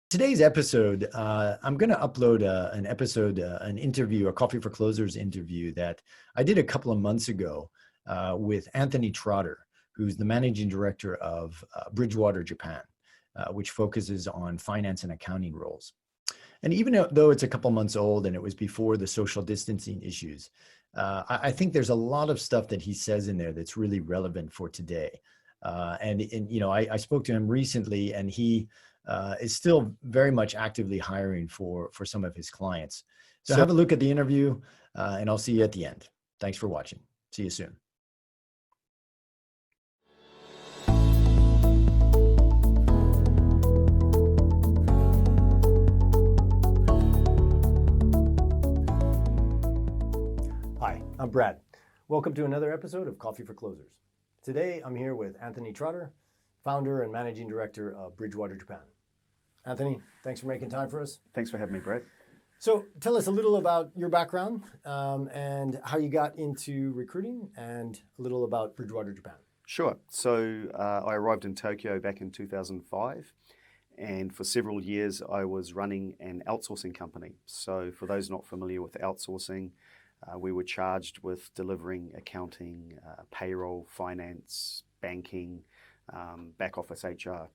Today's episode, I'm going to upload an interview, a Coffee for Closers interview that I did a couple of months ago with Anthony Trotter, who's the managing director of Bridgewater Japan, which focuses on finance and accounting roles. And even though it's a couple months old and it was before the social distancing issues, I think there's a lot of stuff that he says in there that's really relevant for today. I spoke to him recently, and he is still very much actively hiring for some of his clients. So have a look at the interview, and I'll see you at the end. Thanks for watching. See you soon. Hi, I'm Brad. Welcome to another episode of Coffee for Closers. Today, I'm here with Anthony Trotter, founder and managing director of Bridgewater Japan. Anthony, thanks for making time for us. Thanks for having me, Brad. So tell us a little about your background and how you got into recruiting, and a little about Bridgewater Japan. Sure. So I arrived in Tokyo back in 2005, and for several years I was running an outsourcing company. So for those not familiar with outsourcing, we were charged with delivering accounting, payroll, finance, banking, back office HR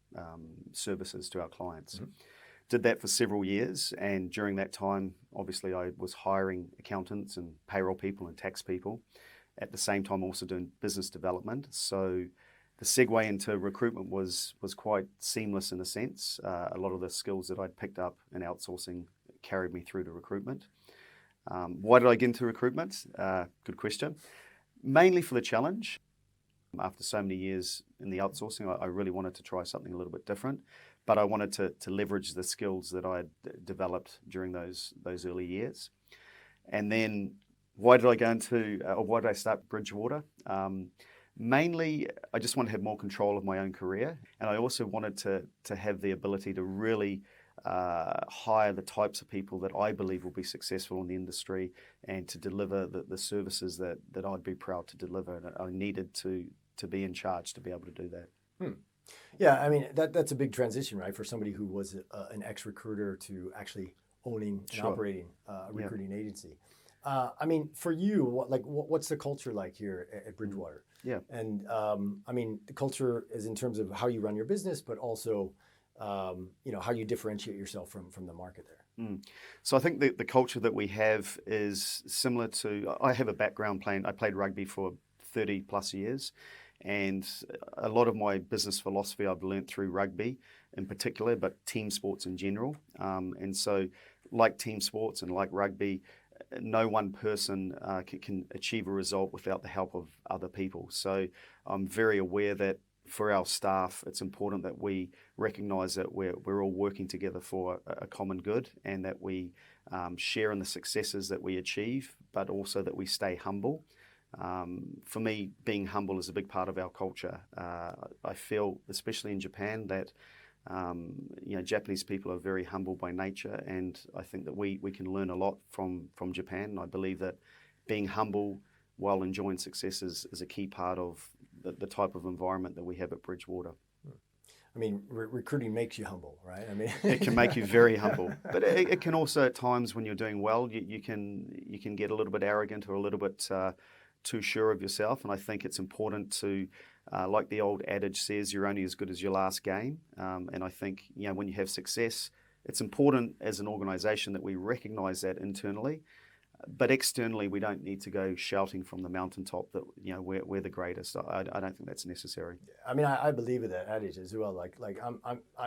services to our clients. Mm-hmm. Did that for several years, and during that time, obviously, I was hiring accountants and payroll people and tax people. At the same time, also doing business development. So the segue into recruitment was quite seamless in a sense. A lot of the skills that I'd picked up in outsourcing carried me through to recruitment. Why did I get into recruitment? Good question. Mainly for the challenge. After so many years in the outsourcing, I really wanted to try something a little bit different, but I wanted to leverage the skills that I had developed during those early years. And then why did I start Bridgewater? Mainly, I just wanted to have more control of my own career, and I also wanted to have the ability to really hire the types of people that I believe will be successful in the industry, and to deliver the services that I'd be proud to deliver. And I needed to be in charge to be able to do that. Yeah, I mean, that's a big transition, right? For somebody who was an ex-recruiter to actually owning and operating a recruiting agency. I mean, for you, what's the culture like here at Bridgewater? Yeah. And I mean, the culture is in terms of how you run your business, but also how you differentiate yourself from the market there. So I think the culture that we have is similar to, I have a background I played rugby for 30 plus years, and a lot of my business philosophy I've learned through rugby in particular, but team sports in general. And so like team sports and like rugby, no one person can achieve a result without the help of other people. So I'm very aware that for our staff, it's important that we recognise that we're all working together for a common good, and that we share in the successes that we achieve, but also that we stay humble. For me, being humble is a big part of our culture. I feel, especially in Japan, that Japanese people are very humble by nature, and I think that we can learn a lot from Japan. I believe that being humble while enjoying success is a key part of the type of environment that we have at Bridgewater. I mean, recruiting makes you humble, right? I mean, it can make you very humble, but it can also, at times when you're doing well, you can get a little bit arrogant or a little bit too sure of yourself. And I think it's important to, like the old adage says, you're only as good as your last game. And I think when you have success, it's important as an organisation that we recognise that internally. But externally, we don't need to go shouting from the mountaintop that we're the greatest. I don't think that's necessary. I mean, I believe in that adage as well.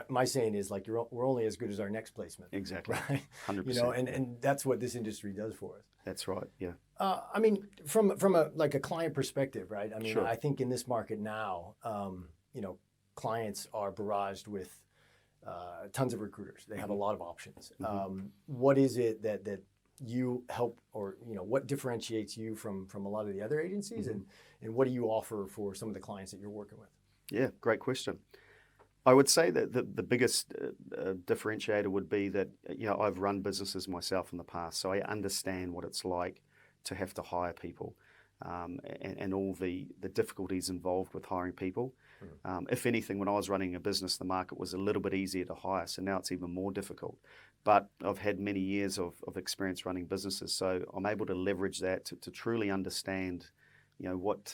My saying is we're only as good as our next placement. Exactly, right? 100%. And that's what this industry does for us. That's right. Yeah. I mean, from a client perspective, right? I mean, Sure. I think in this market now, clients are barraged with tons of recruiters. They have a lot of options. Mm-hmm. What is it that you help, or what differentiates you from a lot of the other agencies, mm-hmm. and what do you offer for some of the clients that you're working with? Yeah, great question. I would say that the biggest differentiator would be that I've run businesses myself in the past, so I understand what it's like to have to hire people, and all the difficulties involved with hiring people. If anything, when I was running a business, the market was a little bit easier to hire, so now it's even more difficult. But I've had many years of experience running businesses, so I'm able to leverage that to truly understand, what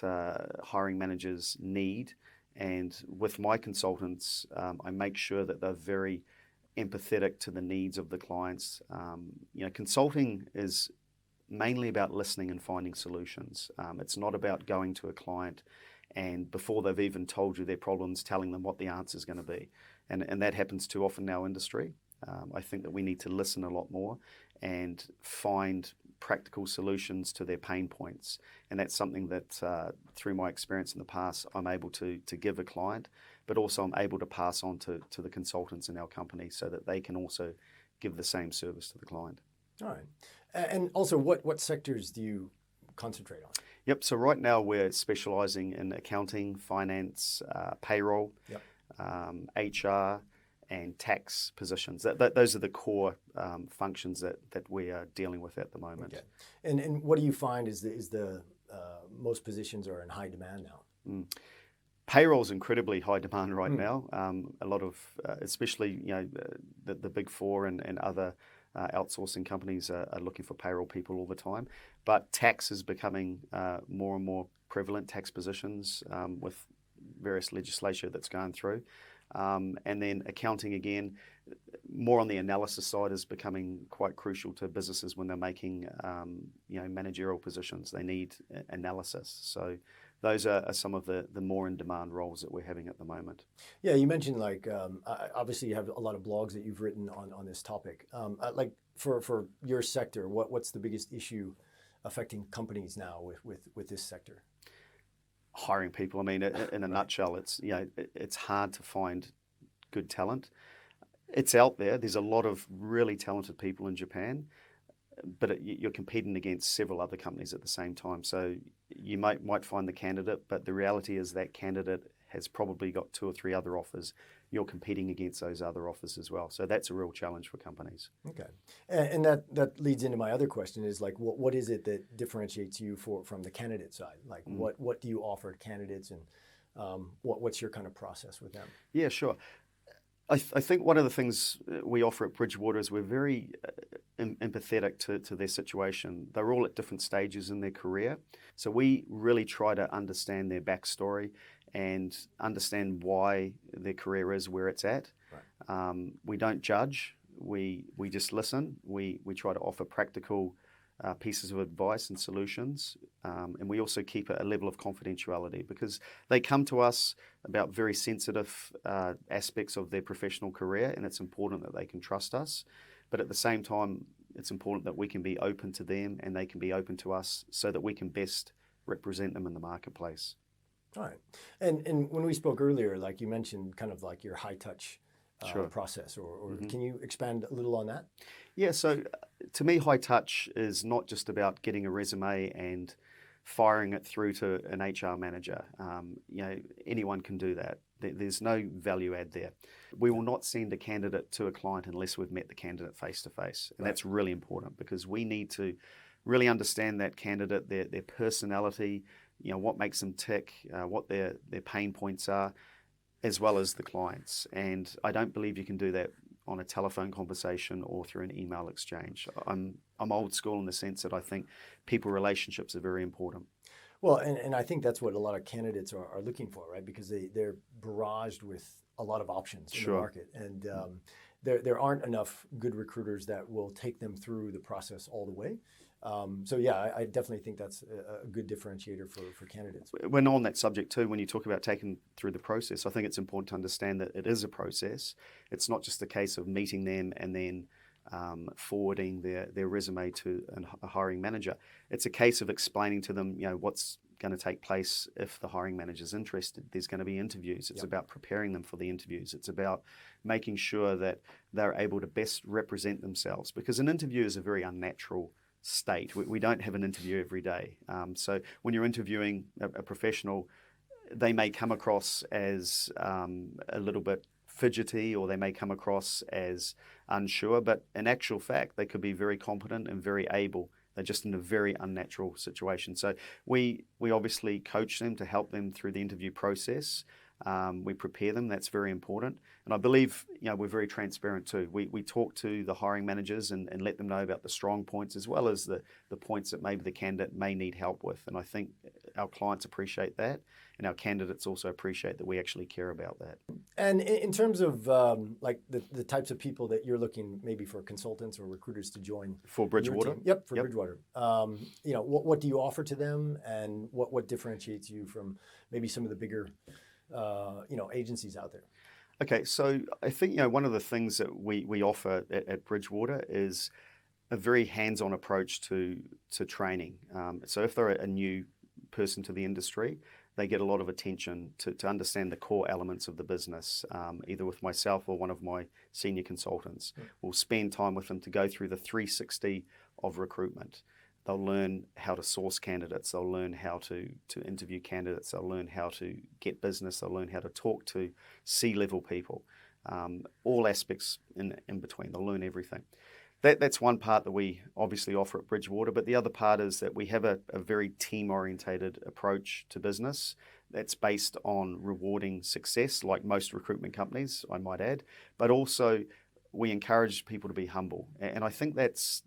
hiring managers need. And with my consultants, I make sure that they're very empathetic to the needs of the clients. Consulting is mainly about listening and finding solutions. It's not about going to a client and before they've even told you their problems, telling them what the answer is going to be. And that happens too often in our industry. I think that we need to listen a lot more and find practical solutions to their pain points. And that's something that through my experience in the past, I'm able to give a client, but also I'm able to pass on to the consultants in our company so that they can also give the same service to the client. All right. And also, what sectors do you concentrate on? Yep. So right now we're specializing in accounting, finance, payroll, HR, and tax positions. Those are the core functions that we are dealing with at the moment. Okay. And what do you find is the most positions are in high demand now? Payroll is incredibly high demand right now. A lot of, especially the big four and other outsourcing companies are looking for payroll people all the time. But tax is becoming more and more prevalent, tax positions with various legislation that's going through. And then accounting again, more on the analysis side is becoming quite crucial to businesses when they're making managerial positions. They need analysis. So those are some of the more in-demand roles that we're having at the moment. Yeah, you mentioned obviously you have a lot of blogs that you've written on this topic. For your sector, what's the biggest issue affecting companies now with this sector? Hiring people. I mean, in a nutshell, it's hard to find good talent. It's out there. There's a lot of really talented people in Japan, but you're competing against several other companies at the same time. So you might find the candidate, but the reality is that candidate has probably got 2 or 3 other offers. You're competing against those other offers as well. So that's a real challenge for companies. Okay. And that leads into my other question is what is it that differentiates you from the candidate side? What do you offer candidates and what's your kind of process with them? Yeah, sure. I think one of the things we offer at Bridgewater is we're very empathetic to their situation. They're all at different stages in their career. So we really try to understand their backstory and understand why their career is where it's at. Right. We don't judge. We just listen. We try to offer practical pieces of advice and solutions. And we also keep a level of confidentiality because they come to us about very sensitive aspects of their professional career, and it's important that they can trust us. But at the same time, it's important that we can be open to them and they can be open to us so that we can best represent them in the marketplace. All right. And when we spoke earlier, you mentioned kind of your high touch process, or can you expand a little on that? Yeah, so to me, high touch is not just about getting a resume and firing it through to an HR manager. Anyone can do that. There's no value add there. We will not send a candidate to a client unless we've met the candidate face to face. And that's really important because we need to really understand that candidate, their personality, what makes them tick, what their pain points are, as well as the clients. And I don't believe you can do that on a telephone conversation or through an email exchange. I'm old school in the sense that I think people relationships are very important. Well, and I think that's what a lot of candidates are looking for, right? Because they're barraged with a lot of options in the market. And there aren't enough good recruiters that will take them through the process all the way. So yeah, I definitely think that's a good differentiator for candidates. When on that subject too, when you talk about taking through the process, I think it's important to understand that it is a process. It's not just a case of meeting them and then forwarding their resume to a hiring manager. It's a case of explaining to them, what's going to take place if the hiring manager is interested. There's going to be interviews. It's about preparing them for the interviews. It's about making sure that they're able to best represent themselves because an interview is a very unnatural state. We don't have an interview every day. So when you're interviewing a professional, they may come across as a little bit fidgety or they may come across as unsure, but in actual fact, they could be very competent and very able. They're just in a very unnatural situation. So we obviously coach them to help them through the interview process. We prepare them. That's very important. And I believe, we're very transparent too. We talk to the hiring managers and let them know about the strong points as well as the points that maybe the candidate may need help with. And I think our clients appreciate that, and our candidates also appreciate that we actually care about that. And in terms of like the types of people that you're looking maybe for consultants or recruiters to join For Bridgewater? Yep, for Bridgewater. What do you offer to them, and what differentiates you from maybe some of the bigger agencies out there? Okay, so I think one of the things that we offer at Bridgewater is a very hands-on approach to training. So if they're a new person to the industry, they get a lot of attention to understand the core elements of the business, either with myself or one of my senior consultants. We'll spend time with them to go through the 360 of recruitment. They'll learn how to source candidates. They'll learn how to interview candidates. They'll learn how to get business. They'll learn how to talk to C-level people. All aspects in between. They'll learn everything. That's one part that we obviously offer at Bridgewater, but the other part is that we have a very team-orientated approach to business that's based on rewarding success, like most recruitment companies, I might add, but also we encourage people to be humble. And I think that's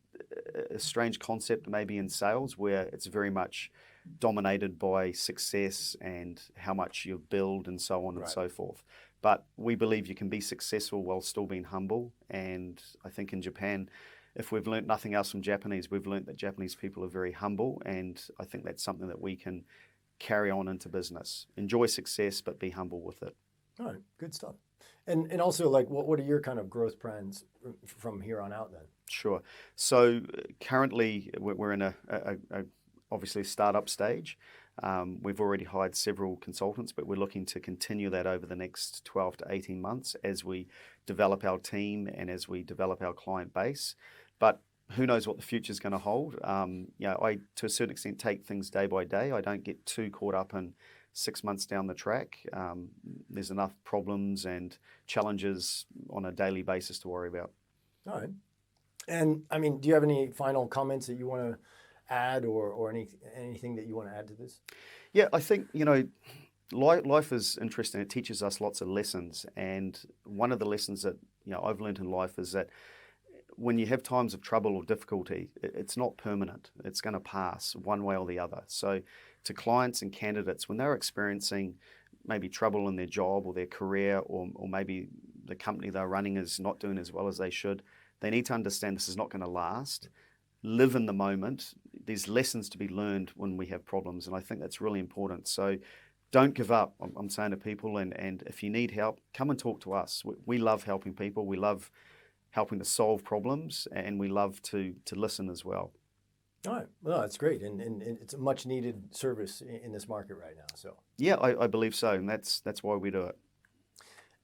a strange concept maybe in sales, where it's very much dominated by success and how much you build and so on and so forth. But we believe you can be successful while still being humble. And I think in Japan, if we've learnt nothing else from Japanese, we've learnt that Japanese people are very humble. And I think that's something that we can carry on into business. Enjoy success, but be humble with it. All right, good stuff. And also, like, what are your kind of growth plans from here on out then? Sure. So currently we're in a obviously a startup stage. We've already hired several consultants, but we're looking to continue that over the next 12 to 18 months as we develop our team and as we develop our client base. But who knows what the future is going to hold. I, to a certain extent, take things day by day. I don't get too caught up in 6 months down the track. There's enough problems and challenges on a daily basis to worry about. All right. And I mean, do you have any final comments that you want to add, or anything that you want to add to this? Yeah, I think, life is interesting. It teaches us lots of lessons. And one of the lessons that, I've learned in life is that when you have times of trouble or difficulty, it's not permanent. It's going to pass one way or the other. So to clients and candidates, when they're experiencing maybe trouble in their job or their career, or maybe the company they're running is not doing as well as they should, they need to understand this is not going to last. Live in the moment. There's lessons to be learned when we have problems, and I think that's really important. So don't give up, I'm saying to people, and if you need help, come and talk to us. We love helping people. We love helping to solve problems, and we love to listen as well. All right. Well, that's great. And it's a much needed service in this market right now. So yeah, I believe so. And that's why we do it.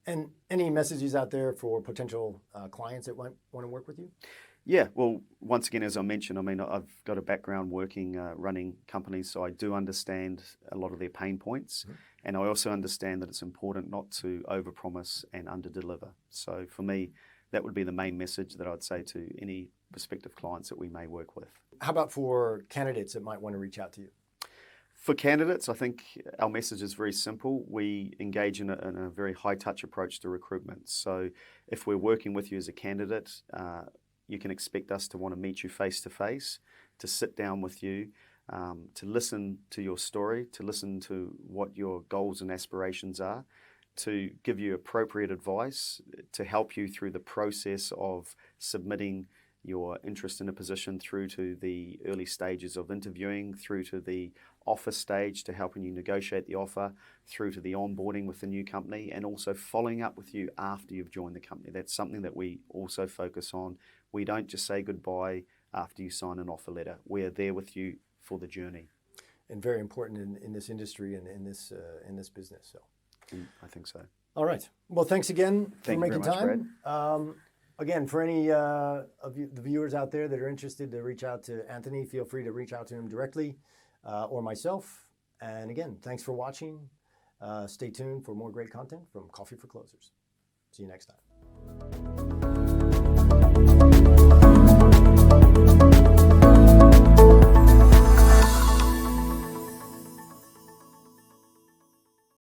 And any messages out there for potential clients that want to work with you? Yeah, well, once again, as I mentioned, I've got a background working, running companies, so I do understand a lot of their pain points. Mm-hmm. And I also understand that it's important not to overpromise and underdeliver. So for me, that would be the main message that I'd say to any prospective clients that we may work with. How about for candidates that might want to reach out to you? For candidates, I think our message is very simple. We engage in a very high-touch approach to recruitment. So if we're working with you as a candidate, you can expect us to want to meet you face-to-face, to sit down with you, to listen to your story, to listen to what your goals and aspirations are, to give you appropriate advice, to help you through the process of submitting your interest in a position through to the early stages of interviewing, through to the offer stage, to helping you negotiate the offer, through to the onboarding with the new company, and also following up with you after you've joined the company. That's something that we also focus on. We don't just say goodbye after you sign an offer letter. We're there with you for the journey. And very important in this industry and in this business. So I think so. All right. Well, thanks again for making time. Thank you very much, Brad. Again, for any of the viewers out there that are interested to reach out to Anthony, feel free to reach out to him directly or myself. And again, thanks for watching. Stay tuned for more great content from Coffee for Closers. See you next time.